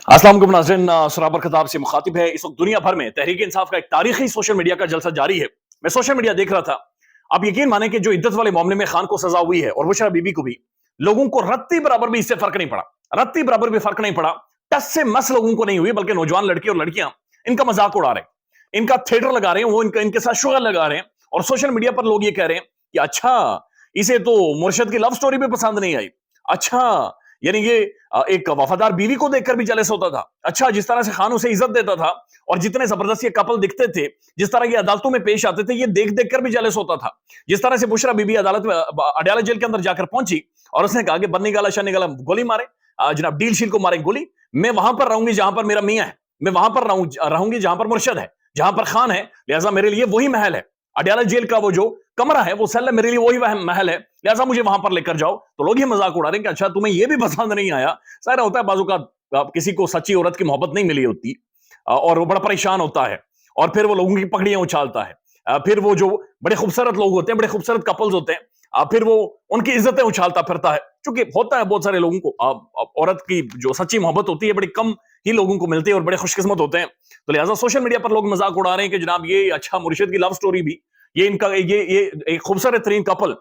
अस्सलाम वालेकुम नाज़रीन, सराबर खिताब से मुखातिब है। इस वक्त दुनिया भर में तहरीक इंसाफ का एक तारीखी सोशल मीडिया का जलसा जारी है। मैं सोशल मीडिया देख रहा था। आप यकीन माने कि जो इद्दत वाले मामले में खान को सजा हुई है और बुशरा बीबी को भी, लोगों को रत्ती बराबर भी इससे फर्क नहीं पड़ा। रत्ती बराबर भी फर्क नहीं पड़ा। टस से मस लोगों को नहीं हुई, बल्कि नौजवान लड़के और लड़कियां इनका मजाक उड़ा रहे हैं, इनका थिएटर लगा रहे हैं, वो इनके साथ शुगर लगा रहे हैं। और सोशल मीडिया पर लोग ये कह रहे हैं कि अच्छा, इसे तो मुर्शद की लव स्टोरी भी पसंद नहीं आई। अच्छा, यानी ये एक वफादार बीवी को देखकर भी जेलस होता था। अच्छा, जिस तरह से खान उसे इज्जत देता था और जितने जबरदस्त ये कपल दिखते थे, जिस तरह ये अदालतों में पेश आते थे, ये देख देख कर भी जेलस होता था। जिस तरह से बुशरा बीबी अदालत में अडयाला जेल के अंदर जाकर पहुंची और उसने कहा कि बन्नी गाला शन्नी गाला गोली मारे, जनाब डील शील को मारे गोली। मैं वहां पर रहूंगी जहां पर मेरा मियां है, मैं वहां पर रहूंगी जहां पर मुर्शद है, जहां पर खान है, लिहाजा मेरे लिए वही महल है। अडयाला जेल का वो जो कमरा है, वो सेल है, मेरे लिए वही महल है, लिहाजा मुझे वहां पर लेकर जाओ। तो लोग ये मजाक उड़ा रहे हैं कि अच्छा, तुम्हें ये भी पसंद नहीं आया। सारा होता है बाजू का, किसी को सच्ची औरत की मोहब्बत नहीं मिली होती और वो बड़ा परेशान होता है और फिर वो लोगों की पकड़ियां उछालता है। फिर वो जो बड़े खूबसूरत लोग होते हैं, बड़े खूबसूरत कपल्स होते हैं, फिर वो उनकी इज्जतें उछालता फिरता है। क्योंकि होता है बहुत सारे लोगों को, औरत की जो सच्ची मोहब्बत होती है बड़ी कम ही लोगों को मिलती है और बड़े खुशकिस्मत होते हैं। तो लिहाजा सोशल मीडिया पर लोग मजाक उड़ा रहे हैं कि जनाब ये अच्छा, मुर्शिद की लव स्टोरी भी, ये इनका ये एक खूबसूरत तरीन कपल,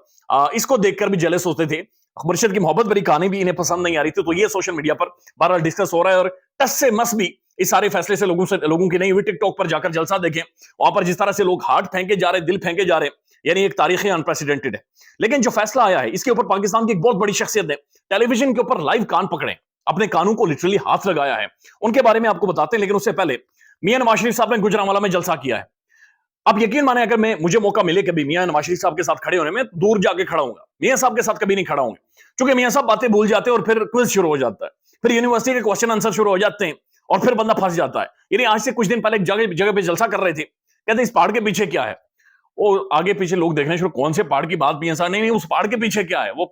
इसको देखकर भी जेलस होते थे। मुर्शिद की मोहब्बत भरी कहानी भी इन्हें पसंद नहीं आ रही थी। तो ये सोशल मीडिया पर बहरहाल डिस्कस हो रहा है और टस से मस भी इस सारे फैसले से लोगों की नहीं हुई। टिकटॉक पर जाकर जलसा देखें, वहां पर जिस तरह से लोग हार्ट फेंके जा रहे, दिल फेंके जा रहे, यानी एक तारीखी अनप्रेसिडेंटेड है। लेकिन जो फैसला आया है, इसके ऊपर पाकिस्तान की एक बहुत बड़ी शख्सियत ने टेलीविजन के ऊपर लाइव कान पकड़े, अपने कानों को लिटरली हाथ लगाया है। उनके बारे में आपको बताते हैं, लेकिन उससे पहले मियां नवाज शरीफ साहब ने गुजरांवाला में जलसा किया है। आप यकीन माने, अगर मुझे मौका मिले कभी मियां नवाज शरीफ साहब के साथ खड़े होने में, दूर जाके खड़ा होऊंगा। मियां साहब के साथ कभी नहीं खड़ा होंगे, क्योंकि मियां साहब बातें भूल जाते हैं और फिर क्विज शुरू हो जाता है, फिर यूनिवर्सिटी के क्वेश्चन आंसर शुरू हो जाते हैं और फिर बंदा फंस जाता है। यानी आज से कुछ दिन पहले एक जगह पे जलसा कर रहे थे, कहते इस पहाड़ के पीछे क्या है। वो आगे पीछे लोग देखने शुरू, कौन से पहाड़ की बात भी ऐसा नहीं, उस पहाड़ के पीछे क्या है। वो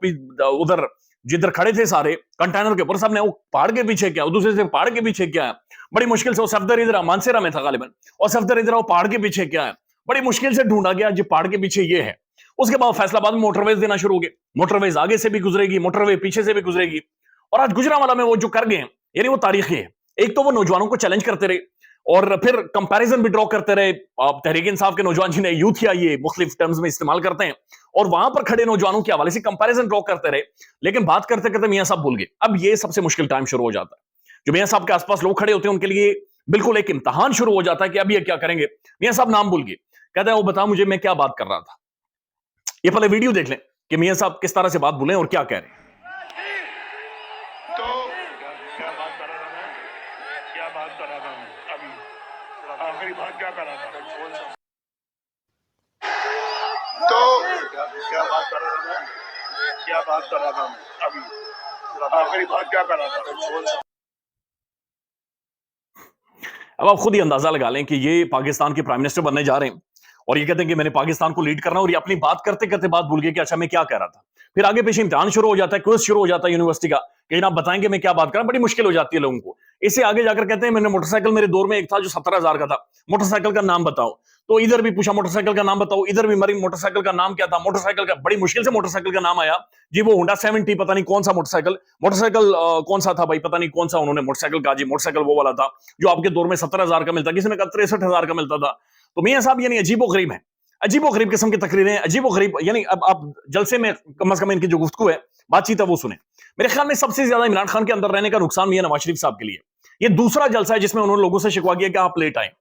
उधर जिधर खड़े थे सारे कंटेनर के ऊपर, सबने वो पहाड़ के पीछे क्या, दूसरे से पहाड़ के पीछे क्या है। बड़ी मुश्किल से वो सफदर इधर मानसेरा में था गालिबन, और सफदर इधर वो पहाड़ के पीछे क्या है, बड़ी मुश्किल से ढूंढा गया जो पहाड़ के पीछे ये है। उसके बाद फैसलाबाद में मोटरवेज देना शुरू हो गए। मोटरवेज आगे से भी गुजरेगी, मोटरवे पीछे से भी गुजरेगी। और आज गुजरांवाला में वो जो कर गए, यानी वो तारीखी है। एक तो वो नौजवानों को चैलेंज करते रहे और फिर कंपैरिजन भी ड्रॉ करते रहे। तहरीक इंसाफ के नौजवान जिन्हें यूथ या ये मुख्तलिफ टर्म्स में इस्तेमाल करते हैं, और वहां पर खड़े नौजवानों के हवाले से कंपैरिजन ड्रॉ करते रहे। लेकिन बात करते करते मियां साहब भूल गए। अब ये सबसे मुश्किल टाइम शुरू हो जाता है। जो मियां साहब के आसपास लोग खड़े होते हैं, उनके लिए बिल्कुल एक इम्तहान शुरू हो जाता है कि अब ये क्या करेंगे। मियां साहब नाम भूल गए। कहता है वो बता मुझे, मैं क्या बात कर रहा था। ये पहले वीडियो देख लें कि मियां साहब किस तरह से बात बोले और क्या कह रहे हैं। तो क्या बात कर रहा था, क्या बात कर रहा था मैं अभी आखिरी बात क्या कर रहा था, तो क्या बात कर रहा था, क्या बात कर रहा था मैं अभी आखिरी बात क्या कर रहा था। अब आप खुद ही अंदाजा लगा लें कि ये पाकिस्तान के प्राइम मिनिस्टर बनने जा रहे हैं और ये कहते हैं कि मैंने पाकिस्तान को लीड करना, और ये अपनी बात करते करते बात भूल गए कि अच्छा मैं क्या कह रहा था। फिर आगे पीछे इम्तिहान शुरू हो जाता है, क्विज शुरू हो जाता है यूनिवर्सिटी का कि आप बताएंगे मैं क्या बात कर रहा हूं। बड़ी मुश्किल हो जाती है लोगों को। इससे आगे जाकर कहते हैं मैंने मोटरसाइकिल, मेरे दौर में एक था जो 17,000 का था, मोटरसाइकिल का नाम बताओ। तो इधर भी पूछा मोटरसाइकिल का नाम बताओ, इधर भी मरी मोटरसाइकिल का नाम क्या था। मोटरसाइकिल का बड़ी मुश्किल से मोटरसाइकिल का नाम आया जी, वो होंडा 70, पता नहीं कौन सा मोटरसाइकिल। मोटरसाइकिल कौन सा था भाई, पता नहीं कौन सा उन्होंने मोटरसाइकिल कहा जी। मोटरसाइकिल वो वाला था जो आपके दौर में 17,000 का मिलता, किसी ने कहा 63,000 का मिलता था। तो मियां साहब यानी अजीबो गरीब है, अजीबो गरीब किस्म की तकरीरें, अजीबो गरीब। यानी अब आप जलसे में कम से कम इनकी जो गुफ्तगू है, बातचीत है, वो सुने। मेरे ख्याल में सबसे ज्यादा इमरान खान के अंदर रहने का नुकसान मियां नवाज शरीफ साहब के लिए। ये दूसरा जलसा है जिसमें उन्होंने लोगों से शिकवा किया कि आप लेट आए,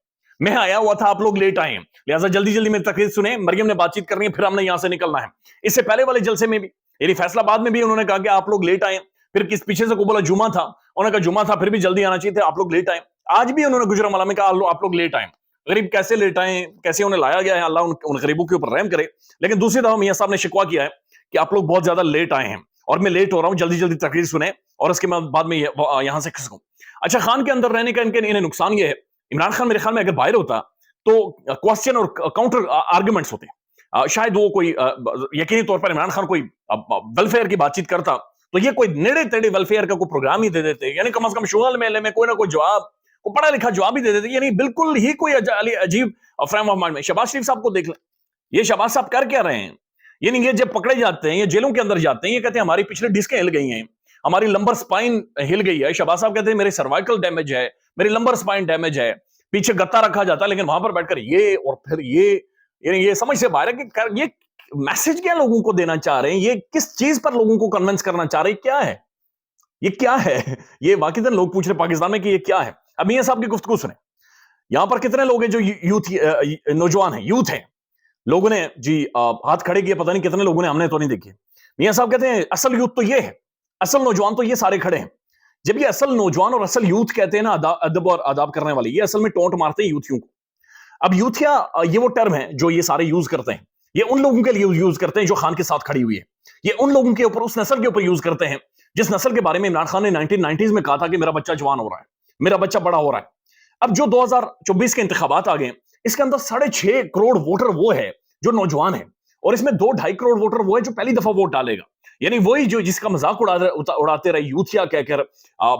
मैं आया हुआ था, आप लोग लेट आए हैं, लिहाजा जल्दी जल्दी मेरी तकरीर सुने, मरियम ने बातचीत करनी है, फिर हमने यहां से निकलना है। इससे पहले वाले जलसे में भी, यानी फैसलाबाद में भी उन्होंने कहा कि आप लोग लेट आए। फिर किस पीछे से को बोला जुमा था, उन्होंने कहा जुमा था, फिर भी जल्दी आना चाहिए था, आप लोग लेट आए। आज भी उन्होंने गुजरांवाला में कहा आप लोग लेट आए। गरीब कैसे लेट आए, कैसे उन्हें लाया गया है, अल्लाह उन गरीबों के ऊपर रहम करे। लेकिन दूसरी तरफ मियां साहब ने शिकवा किया है कि आप लोग बहुत ज्यादा लेट आए हैं और मैं लेट हो रहा हूं, जल्दी जल्दी तकरीर सुने और उसके बाद में यहां से खिसकूं। अच्छा, खान के अंदर रहने का इन्हें नुकसान यह है, इमरान खान मेरे ख्याल में अगर बाहर होता तो क्वेश्चन और काउंटर आर्गुमेंट्स होते, शायद वो कोई यकीनी तौर पर इमरान खान कोई वेलफेयर की बातचीत करता तो ये कोई नेड़े तेड़े वेलफेयर का कोई प्रोग्राम ही दे देते, यानी कम से कम शुगल मेले में कोई ना कोई जवाब, को पढ़ा लिखा जवाब ही दे देते। यानी बिल्कुल ही कोई अजीब फ्रेम ऑफ माइंड में। शहबाज शरीफ साहब को देख लें, ये शहबाज साहब कर क्या रहे हैं। यानी ये जब पकड़े जाते हैं, ये जेलों के अंदर जाते हैं, ये कहते हैं हमारी पिछली डिस्कें हिल गई हैं, ہماری لمبر سپائن ہل گئی ہے. شہباز صاحب کہتے ہیں میرے سروائکل ڈیمیج ہے, میری لمبر سپائن ڈیمیج ہے, پیچھے گتا رکھا جاتا ہے, لیکن وہاں پر بیٹھ کر یہ اور پھر یہ سمجھ سے باہر ہے کہ یہ میسج کیا لوگوں کو دینا چاہ رہے ہیں, یہ کس چیز پر لوگوں کو کنونس کرنا چاہ رہے ہیں, کیا ہے یہ, کیا ہے یہ. واقعی لوگ پوچھ رہے پاکستان میں کہ یہ کیا ہے. اب میاں صاحب کی گفتگو سنیں. یہاں پر کتنے لوگ ہیں جو یوتھ نوجوان ہیں, یوتھ ہیں, لوگوں نے جی ہاتھ کھڑے کیے, پتہ نہیں کتنے لوگوں نے, ہم نے تو نہیں دیکھے. میاں صاحب کہتے ہیں اصل یوتھ تو یہ ہے, اصل نوجوان تو یہ سارے کھڑے ہیں. جب یہ اصل نوجوان اور اصل یوتھ کہتے ہیں نا, ادب اور آداب کرنے والے, یہ اصل میں ٹونٹ مارتے ہیں یوتھیوں کو. اب یوتھیا یہ وہ ٹرم ہے جو یہ سارے یوز کرتے ہیں, یہ ان لوگوں کے لیے یوز کرتے ہیں جو خان کے ساتھ کھڑی ہوئی ہے. یہ ان لوگوں کے اوپر, اس نسل کے اوپر یوز کرتے ہیں جس نسل کے بارے میں عمران خان نے 1990s میں کہا تھا کہ میرا بچہ جوان ہو رہا ہے, میرا بچہ بڑا ہو رہا ہے. اب جو 2024 کے انتخابات آ گئے, اس کے اندر 6.5 کروڑ ووٹر وہ ہے جو نوجوان ہے, اور اس میں 2-2.5 کروڑ ووٹر وہ ہے جو پہلی دفعہ ووٹ ڈالے گا. یعنی وہی جو جس کا مذاق اڑاتے رہے یوتھیا کہہ کر,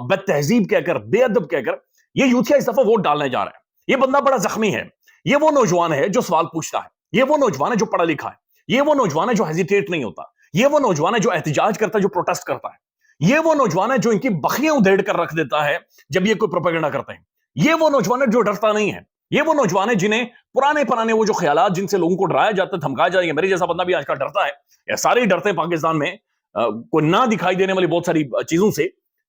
بد تہذیب کہہ کر, بے ادب کہہ کر, یہ یوتھیا اس دفعہ ووٹ ڈالنے جا رہا ہے. یہ بندہ بڑا زخمی ہے. یہ وہ نوجوان ہے جو سوال پوچھتا ہے, یہ وہ نوجوان ہے جو پڑھا لکھا ہے, یہ وہ نوجوان ہے جو ہیزیٹیٹ نہیں ہوتا, یہ وہ نوجوان ہے جو احتجاج کرتا ہے, جو پروٹیسٹ کرتا ہے, یہ وہ نوجوان ہے جو ان کی بخیاں ادھیڑ کر رکھ دیتا ہے جب یہ کوئی پروپیگنڈا کرتے ہیں. یہ وہ نوجوان ہے جو ڈرتا نہیں ہے. یہ وہ نوجوان ہے جنہیں پرانے وہ جو خیالات جن سے لوگوں کو ڈرایا جاتا ہے, دھمکایا جاتا ہے, میرے جیسا بندہ بھی آج کل ڈرتا ہے, یا سارے ہی ڈرتے ہیں پاکستان میں کوئی نہ دکھائی دینے والی بہت ساری چیزوں سے.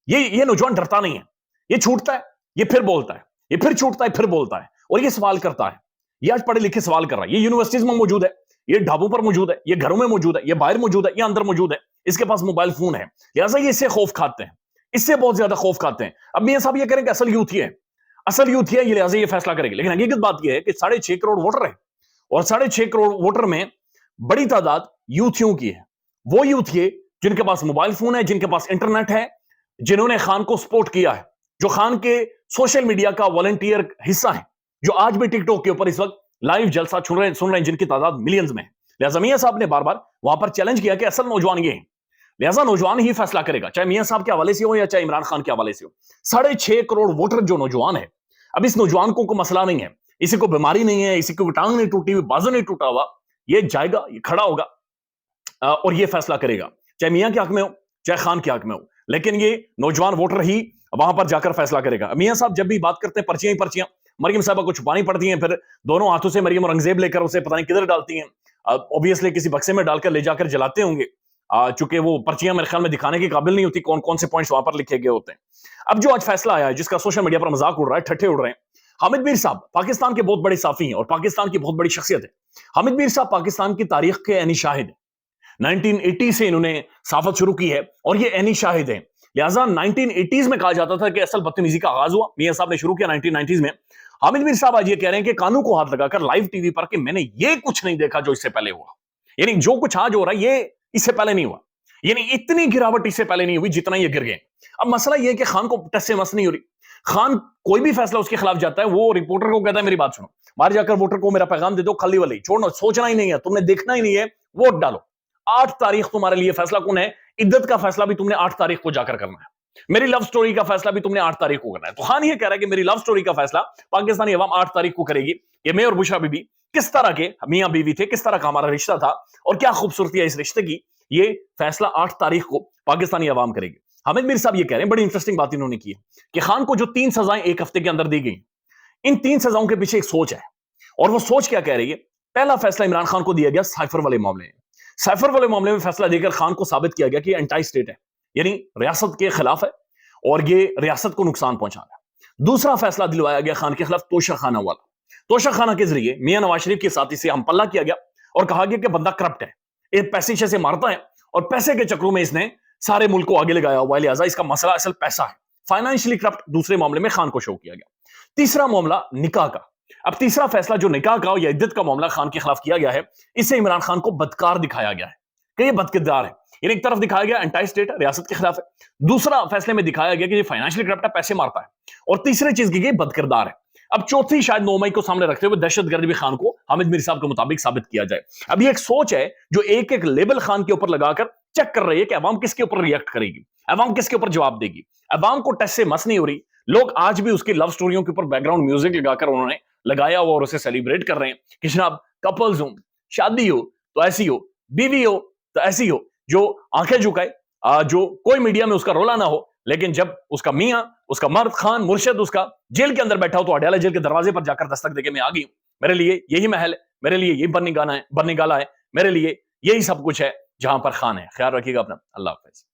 یہ نوجوان ڈرتا نہیں ہے, یہ چھوٹتا ہے, یہ پھر بولتا ہے, یہ پھر چھوٹتا ہے, پھر بولتا ہے, اور یہ سوال کرتا ہے. یہ آج پڑھے لکھے سوال کر رہا ہے, یہ یونیورسٹیز میں موجود ہے, یہ ڈھابوں پر موجود ہے, یہ گھروں میں موجود ہے, یہ باہر موجود ہے, یہ اندر موجود ہے, اس کے پاس موبائل فون ہے, لہٰذا یہ اس سے خوف کھاتے ہیں, اس سے بہت زیادہ خوف کھاتے ہیں. اب میاں صاحب یہ کریں کہ اصل یوتھ ہے, اصل یوتھ ہے, یہ لہٰذا یہ فیصلہ کرے گی. لیکن حقیقت بات یہ ہے کہ 6.5 کروڑ ووٹر ہے, اور 6.5 کروڑ ووٹر میں بڑی تعداد یوتھیوں کی ہے. وہ یوتھ یہ جن کے پاس موبائل فون ہے, جن کے پاس انٹرنیٹ ہے, جنہوں نے خان کو سپورٹ کیا ہے, جو خان کے سوشل میڈیا کا والنٹیئر حصہ ہے, جو آج بھی ٹک ٹاک کے اوپر اس وقت لائیو جلسہ سن رہے ہیں, جن کی تعداد ملینز میں ہے. لہٰذا میاں صاحب نے بار بار وہاں پر چیلنج کیا کہ اصل نوجوان یہ ہیں, لہٰذا نوجوان ہی فیصلہ کرے گا, چاہے میاں صاحب کے حوالے سے ہو یا چاہے عمران خان کے حوالے سے ہو. 6.5 کروڑ ووٹر جو نوجوان ہے, اب اس نوجوان کو کوئی مسئلہ نہیں ہے, اسی کو بیماری نہیں ہے, اسی کو ٹانگ نہیں ٹوٹی ہوئی, بازو نہیں ٹوٹا ہوا, یہ جائے گا, یہ کھڑا ہوگا اور یہ فیصلہ کرے گا, چاہے میاں کے حق میں ہو چاہے خان کے حق میں ہو. لیکن یہ نوجوان ووٹر ہی وہاں پر جا کر فیصلہ کرے گا. میاں صاحب جب بھی بات کرتے ہیں پرچیاں ہی پرچیاں, مریم صاحبہ کو چھپانی پڑتی ہیں, پھر دونوں ہاتھوں سے مریم اورنگزیب لے کر اسے پتہ نہیں کدھر ڈالتی ہیں, اوبیسلی کسی بکسے میں ڈال کر لے جا کر جلاتے ہوں گے, چونکہ وہ پرچیاں میرے خیال میں دکھانے کے قابل نہیں ہوتی کون کون سے پوائنٹس وہاں پر لکھے گئے ہوتے ہیں. اب جو آج فیصلہ آیا ہے جس کا سوشل میڈیا پر مذاق اڑ رہا ہے, ٹھٹھے اڑ رہے ہیں, حامد میر صاحب پاکستان کے بہت بڑے صحافی ہیں اور پاکستان کی بہت بڑی شخصیت ہے. حامد میر صاحب پاکستان کی تاریخ کے عینی شاہد ہیں, 1980 سے انہوں نے صحافت شروع کی ہے اور یہ عینی شاہد ہیں. لہٰذا 1980s میں کہا جاتا تھا کہ اصل بدتمیزی کا آغاز ہوا, میاں صاحب نے شروع کیا 1990s میں. حامد میر صاحب آج یہ کہہ رہے ہیں کہ کانوں کو ہاتھ لگا کر لائیو ٹی وی پر کہ میں نے یہ کچھ نہیں دیکھا جو اس سے پہلے ہوا, یعنی جو کچھ آج ہو رہا ہے یہ اس سے پہلے نہیں ہوا, یعنی اتنی گراوٹ اس سے پہلے نہیں ہوئی جتنا یہ گر گئے. اب مسئلہ یہ ہے کہ خان کو ٹس سے مس نہیں ہو رہی. خان کوئی بھی فیصلہ اس کے خلاف جاتا ہے, وہ رپورٹر کو کہتا ہے میری بات سنو, باہر جا کر ووٹر کو میرا پیغام دے دو, کھلی والی چھوڑنا, سوچنا ہی نہیں ہے, تم نے دیکھنا ہی نہیں ہے, ووٹ ڈالو. 8 تاریخ تمہارے لیے فیصلہ کون ہے, عدت کا فیصلہ بھی تم نے 8 تاریخ کو جا کر کرنا ہے, میری لو سٹوری کا فیصلہ بھی تم نے 8 تاریخ کو کرنا ہے. تو خان یہ کہہ رہا ہے کہ میری لو سٹوری کا فیصلہ پاکستانی عوام 8 تاریخ کو کرے گی, کہ میں اور بشرا بی بی کس طرح کے میاں بیوی تھے, کس طرح کا ہمارا رشتہ تھا اور کیا خوبصورتی ہے اس رشتے کی, یہ فیصلہ 8 تاریخ کو پاکستانی عوام کرے گی. حامد میر صاحب یہ کہہ رہے ہیں, بڑی انٹرسٹنگ بات انہوں نے کی ہے کہ خان کو جو 3 سزائیں ایک ہفتے کے اندر دی گئی, ان 3 سزاؤں کے پیچھے ایک سوچ ہے, اور وہ سوچ کیا کہہ رہی ہے. پہلا فیصلہ عمران خان کو دیا گیا سائفر والے معاملے میں. سائفر والے معاملے میں فیصلہ دے کر خان کو ثابت کیا گیا کہ یہ انٹائی سٹیٹ ہے, یعنی ریاست کے خلاف ہے اور یہ ریاست کو نقصان پہنچا رہا ہے. دوسرا فیصلہ دلوایا گیا خان کے خلاف توشہ خانہ والا. توشہ خانہ کے ذریعے میاں نواز شریف کے ساتھی سے ہم پلہ کیا گیا اور کہا گیا کہ بندہ کرپٹ ہے, یہ پیسے سے مارتا ہے اور پیسے کے چکروں میں اس نے سارے ملک کو آگے لگایا ہوا ہے, لہٰذا اس کا مسئلہ اصل پیسہ ہے, فائنینشلی کرپٹ. دوسرے معاملے میں خان کو شو کیا گیا. تیسرا معاملہ نکاح کا. اب تیسرا فیصلہ جو نکاح کا یا عدت کا معاملہ خان کے خلاف کیا گیا ہے, اس سے عمران خان کو بدکار دکھایا گیا ہے کہ یہ بدکردار ہے. یعنی ایک طرف دکھایا گیا انٹائی سٹیٹ ہے, ریاست کے خلاف ہے, دوسرا فیصلے میں دکھایا گیا کہ یہ فائنینشلی کرپٹ ہے, پیسے مارتا ہے, اور تیسری چیز کی گئی بدکردار ہے. اب چوتھی شاید 9 مئی کو سامنے رکھتے ہوئے دہشت گرد بھی خان کو حامد میر صاحب کے مطابق ثابت کیا جائے. اب یہ ایک سوچ ہے جو ایک ایک لیبل خان کے اوپر لگا کر چیک کر رہی ہے کہ عوام کس کے اوپر ریئیکٹ کرے گی, عوام کس کے اوپر جواب دے گی. عوام کو ٹچ سے مس نہیں ہو رہی. لوگ آج بھی اس کی لو سٹوریوں کے اوپر بیک گراؤنڈ میوزک لگا کر انہوں نے لگایا ہوا اور اسے سیلیبریٹ کر رہے ہیں کہ جناب کپلز ہوں, شادی ہو تو ایسی ہو, بیوی ہو تو ایسی ہو, جو آنکھیں جھکائے جو کوئی میڈیا میں اس کا رولا نہ ہو، لیکن جب اس کا میاں، اس کا مرد خان مرشد اس کا جیل کے اندر بیٹھا ہو تو اڈیالہ جیل کے دروازے پر جا کر دستک دے کے میں آ گئی ہوں، میرے لیے یہی محل ہے، میرے لیے یہی برنی گالا ہے، میرے لیے یہی سب کچھ ہے جہاں پر خان ہے۔ خیال رکھیے گا اپنا، اللہ حافظ۔